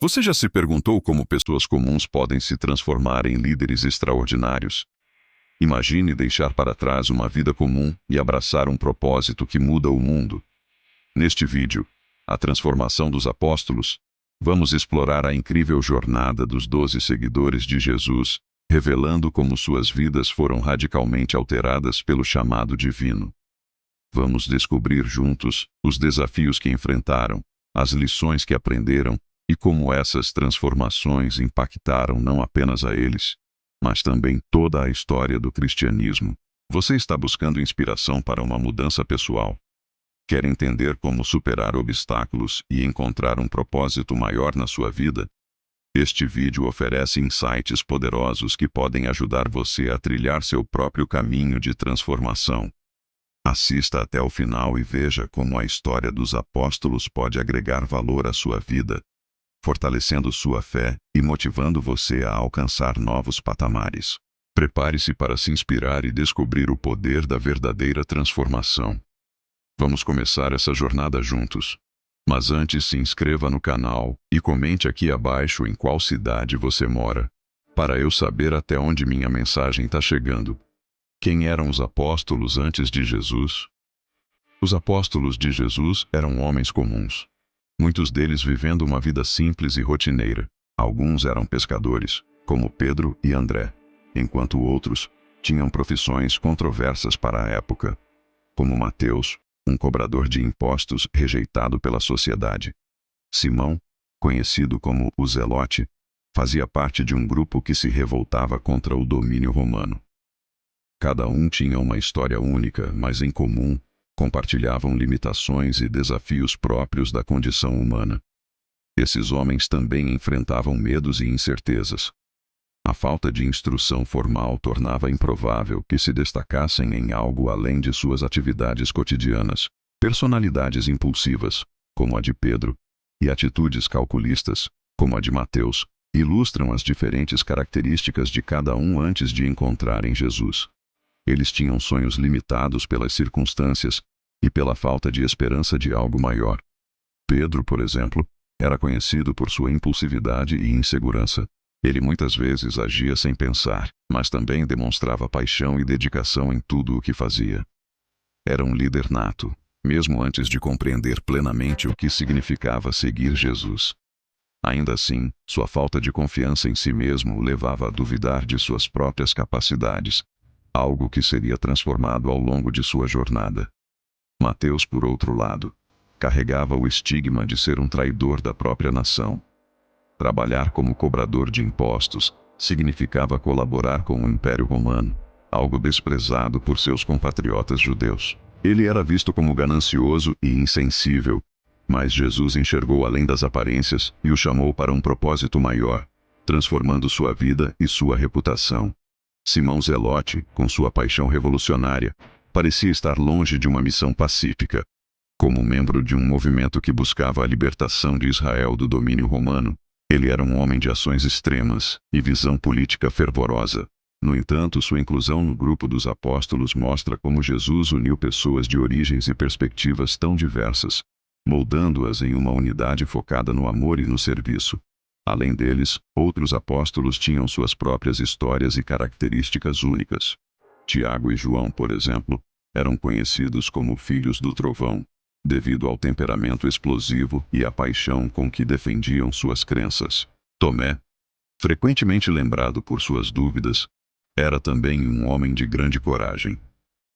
Você já se perguntou como pessoas comuns podem se transformar em líderes extraordinários? Imagine deixar para trás uma vida comum e abraçar um propósito que muda o mundo. Neste vídeo, A Transformação dos Apóstolos, vamos explorar a incrível jornada dos 12 seguidores de Jesus, revelando como suas vidas foram radicalmente alteradas pelo chamado divino. Vamos descobrir juntos os desafios que enfrentaram, as lições que aprenderam e como essas transformações impactaram não apenas a eles, mas também toda a história do cristianismo. Você está buscando inspiração para uma mudança pessoal? Quer entender como superar obstáculos e encontrar um propósito maior na sua vida? Este vídeo oferece insights poderosos que podem ajudar você a trilhar seu próprio caminho de transformação. Assista até o final e veja como a história dos apóstolos pode agregar valor à sua vida, fortalecendo sua fé e motivando você a alcançar novos patamares. Prepare-se para se inspirar e descobrir o poder da verdadeira transformação. Vamos começar essa jornada juntos. Mas antes, se inscreva no canal e comente aqui abaixo em qual cidade você mora, para eu saber até onde minha mensagem está chegando. Quem eram os apóstolos antes de Jesus? Os apóstolos de Jesus eram homens comuns, muitos deles vivendo uma vida simples e rotineira. Alguns eram pescadores, como Pedro e André, enquanto outros tinham profissões controversas para a época, como Mateus, um cobrador de impostos rejeitado pela sociedade. Simão, conhecido como o Zelote, fazia parte de um grupo que se revoltava contra o domínio romano. Cada um tinha uma história única, mas em comum, compartilhavam limitações e desafios próprios da condição humana. Esses homens também enfrentavam medos e incertezas. A falta de instrução formal tornava improvável que se destacassem em algo além de suas atividades cotidianas. Personalidades impulsivas, como a de Pedro, e atitudes calculistas, como a de Mateus, ilustram as diferentes características de cada um antes de encontrarem Jesus. Eles tinham sonhos limitados pelas circunstâncias e pela falta de esperança de algo maior. Pedro, por exemplo, era conhecido por sua impulsividade e insegurança. Ele muitas vezes agia sem pensar, mas também demonstrava paixão e dedicação em tudo o que fazia. Era um líder nato, mesmo antes de compreender plenamente o que significava seguir Jesus. Ainda assim, sua falta de confiança em si mesmo o levava a duvidar de suas próprias capacidades, algo que seria transformado ao longo de sua jornada. Mateus, por outro lado, carregava o estigma de ser um traidor da própria nação. Trabalhar como cobrador de impostos significava colaborar com o Império Romano, algo desprezado por seus compatriotas judeus. Ele era visto como ganancioso e insensível, mas Jesus enxergou além das aparências e o chamou para um propósito maior, transformando sua vida e sua reputação. Simão Zelote, com sua paixão revolucionária, parecia estar longe de uma missão pacífica. Como membro de um movimento que buscava a libertação de Israel do domínio romano, ele era um homem de ações extremas e visão política fervorosa. No entanto, sua inclusão no grupo dos apóstolos mostra como Jesus uniu pessoas de origens e perspectivas tão diversas, moldando-as em uma unidade focada no amor e no serviço. Além deles, outros apóstolos tinham suas próprias histórias e características únicas. Tiago e João, por exemplo, eram conhecidos como filhos do trovão, devido ao temperamento explosivo e à paixão com que defendiam suas crenças. Tomé, frequentemente lembrado por suas dúvidas, era também um homem de grande coragem,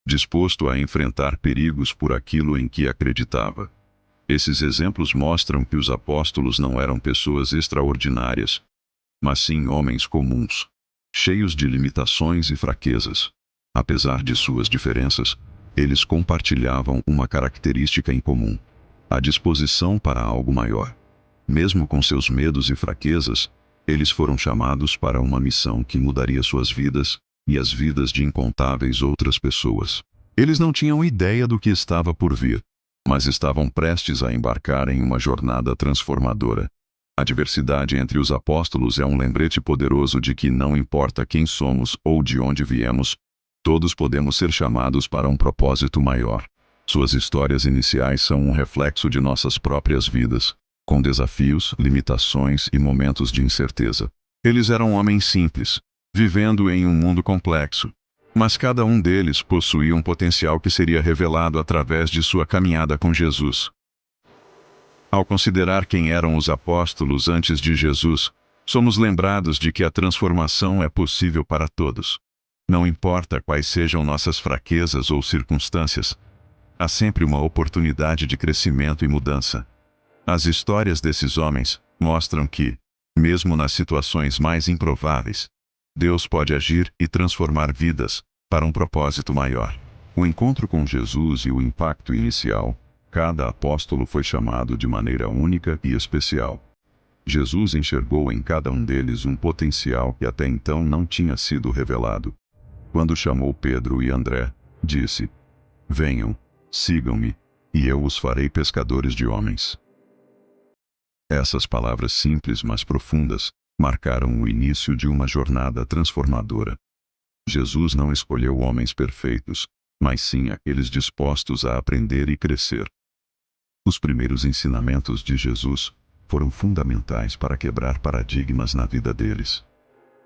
disposto a enfrentar perigos por aquilo em que acreditava. Esses exemplos mostram que os apóstolos não eram pessoas extraordinárias, mas sim homens comuns, cheios de limitações e fraquezas. Apesar de suas diferenças, eles compartilhavam uma característica em comum: a disposição para algo maior. Mesmo com seus medos e fraquezas, eles foram chamados para uma missão que mudaria suas vidas e as vidas de incontáveis outras pessoas. Eles não tinham ideia do que estava por vir, mas estavam prestes a embarcar em uma jornada transformadora. A diversidade entre os apóstolos é um lembrete poderoso de que não importa quem somos ou de onde viemos, todos podemos ser chamados para um propósito maior. Suas histórias iniciais são um reflexo de nossas próprias vidas. com desafios, limitações e momentos de incerteza. Eles eram homens simples, vivendo em um mundo complexo. Mas cada um deles possuía um potencial que seria revelado através de sua caminhada com Jesus. Ao considerar quem eram os apóstolos antes de Jesus, somos lembrados de que a transformação é possível para todos. Não importa quais sejam nossas fraquezas ou circunstâncias, há sempre uma oportunidade de crescimento e mudança. As histórias desses homens mostram que, mesmo nas situações mais improváveis, Deus pode agir e transformar vidas para um propósito maior. O encontro com Jesus e o impacto inicial, cada apóstolo foi chamado de maneira única e especial. Jesus enxergou em cada um deles um potencial que até então não tinha sido revelado. Quando chamou Pedro e André, disse: "Venham, sigam-me, e eu os farei pescadores de homens." Essas palavras simples, mas profundas, marcaram o início de uma jornada transformadora. Jesus não escolheu homens perfeitos, mas sim aqueles dispostos a aprender e crescer. Os primeiros ensinamentos de Jesus foram fundamentais para quebrar paradigmas na vida deles.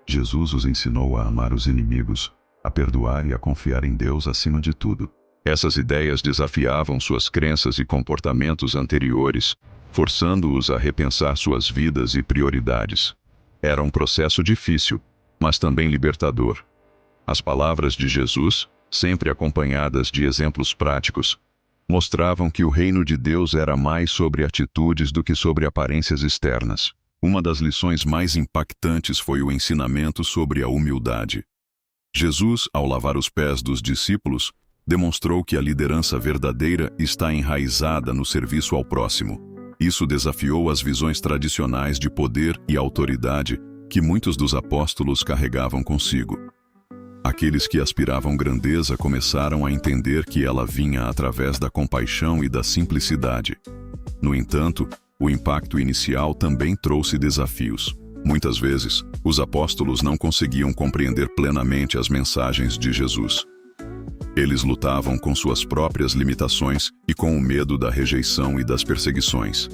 Jesus os ensinou a amar os inimigos, a perdoar e a confiar em Deus acima de tudo. Essas ideias desafiavam suas crenças e comportamentos anteriores, forçando-os a repensar suas vidas e prioridades. Era um processo difícil, mas também libertador. As palavras de Jesus, sempre acompanhadas de exemplos práticos, mostravam que o reino de Deus era mais sobre atitudes do que sobre aparências externas. Uma das lições mais impactantes foi o ensinamento sobre a humildade. Jesus, ao lavar os pés dos discípulos, demonstrou que a liderança verdadeira está enraizada no serviço ao próximo. Isso desafiou as visões tradicionais de poder e autoridade que muitos dos apóstolos carregavam consigo. Aqueles que aspiravam grandeza começaram a entender que ela vinha através da compaixão e da simplicidade. No entanto, o impacto inicial também trouxe desafios. Muitas vezes, os apóstolos não conseguiam compreender plenamente as mensagens de Jesus. Eles lutavam com suas próprias limitações e com o medo da rejeição e das perseguições.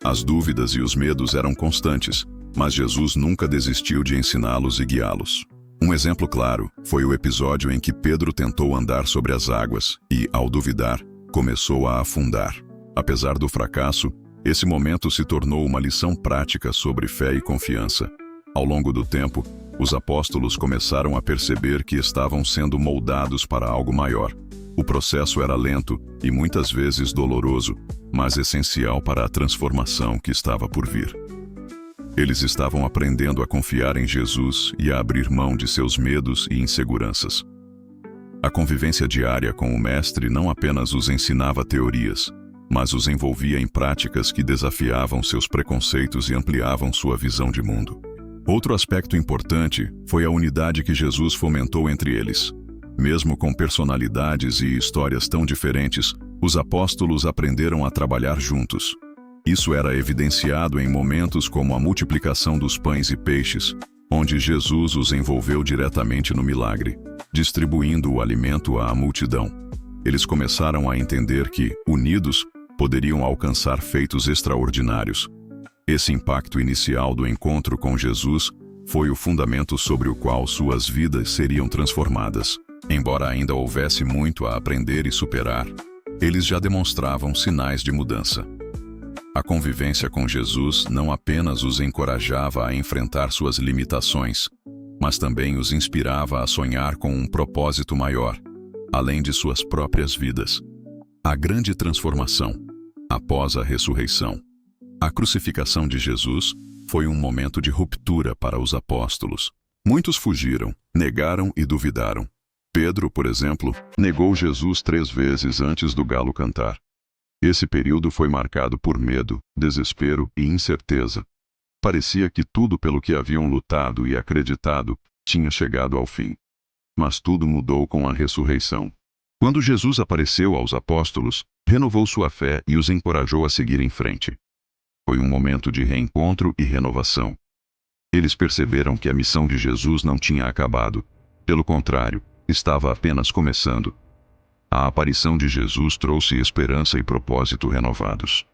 As dúvidas e os medos eram constantes, mas Jesus nunca desistiu de ensiná-los e guiá-los. Um exemplo claro foi o episódio em que Pedro tentou andar sobre as águas e, ao duvidar, começou a afundar. Apesar do fracasso, esse momento se tornou uma lição prática sobre fé e confiança. Ao longo do tempo, os apóstolos começaram a perceber que estavam sendo moldados para algo maior. O processo era lento e muitas vezes doloroso, mas essencial para a transformação que estava por vir. Eles estavam aprendendo a confiar em Jesus e a abrir mão de seus medos e inseguranças. A convivência diária com o Mestre não apenas os ensinava teorias, mas os envolvia em práticas que desafiavam seus preconceitos e ampliavam sua visão de mundo. Outro aspecto importante foi a unidade que Jesus fomentou entre eles. Mesmo com personalidades e histórias tão diferentes, os apóstolos aprenderam a trabalhar juntos. Isso era evidenciado em momentos como a multiplicação dos pães e peixes, onde Jesus os envolveu diretamente no milagre, distribuindo o alimento à multidão. Eles começaram a entender que, unidos, poderiam alcançar feitos extraordinários. Esse impacto inicial do encontro com Jesus foi o fundamento sobre o qual suas vidas seriam transformadas. Embora ainda houvesse muito a aprender e superar, eles já demonstravam sinais de mudança. A convivência com Jesus não apenas os encorajava a enfrentar suas limitações, mas também os inspirava a sonhar com um propósito maior, além de suas próprias vidas. A grande transformação, após a ressurreição. A crucificação de Jesus foi um momento de ruptura para os apóstolos. Muitos fugiram, negaram e duvidaram. Pedro, por exemplo, negou Jesus 3 vezes antes do galo cantar. Esse período foi marcado por medo, desespero e incerteza. Parecia que tudo pelo que haviam lutado e acreditado tinha chegado ao fim. Mas tudo mudou com a ressurreição. Quando Jesus apareceu aos apóstolos, renovou sua fé e os encorajou a seguir em frente. Foi um momento de reencontro e renovação. Eles perceberam que a missão de Jesus não tinha acabado. Pelo contrário, estava apenas começando. A aparição de Jesus trouxe esperança e propósito renovados.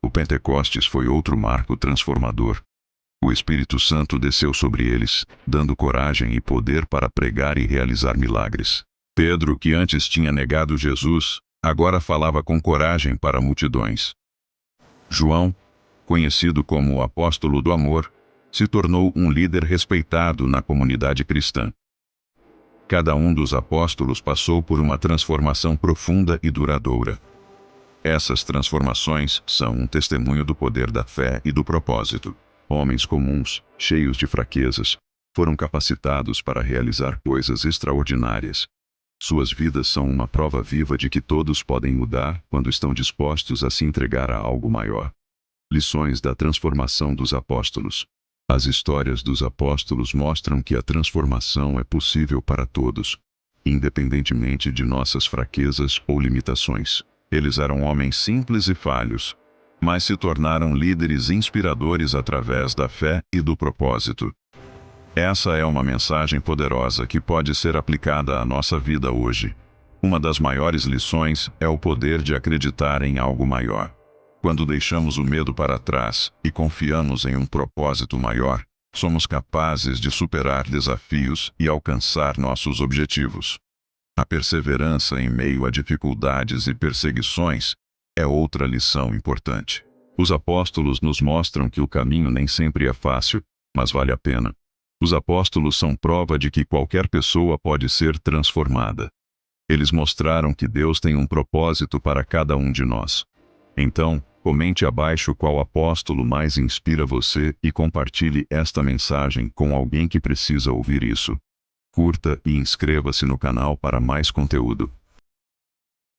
O Pentecostes foi outro marco transformador. O Espírito Santo desceu sobre eles, dando coragem e poder para pregar e realizar milagres. Pedro, que antes tinha negado Jesus, agora falava com coragem para multidões. João, conhecido como o apóstolo do amor, se tornou um líder respeitado na comunidade cristã. Cada um dos apóstolos passou por uma transformação profunda e duradoura. Essas transformações são um testemunho do poder da fé e do propósito. Homens comuns, cheios de fraquezas, foram capacitados para realizar coisas extraordinárias. Suas vidas são uma prova viva de que todos podem mudar quando estão dispostos a se entregar a algo maior. Lições da transformação dos apóstolos. As histórias dos apóstolos mostram que a transformação é possível para todos, independentemente de nossas fraquezas ou limitações. Eles eram homens simples e falhos, mas se tornaram líderes inspiradores através da fé e do propósito. Essa é uma mensagem poderosa que pode ser aplicada à nossa vida hoje. Uma das maiores lições é o poder de acreditar em algo maior. Quando deixamos o medo para trás e confiamos em um propósito maior, somos capazes de superar desafios e alcançar nossos objetivos. A perseverança em meio a dificuldades e perseguições é outra lição importante. Os apóstolos nos mostram que o caminho nem sempre é fácil, mas vale a pena. Os apóstolos são prova de que qualquer pessoa pode ser transformada. Eles mostraram que Deus tem um propósito para cada um de nós. Então, comente abaixo qual apóstolo mais inspira você e compartilhe esta mensagem com alguém que precisa ouvir isso. Curta e inscreva-se no canal para mais conteúdo.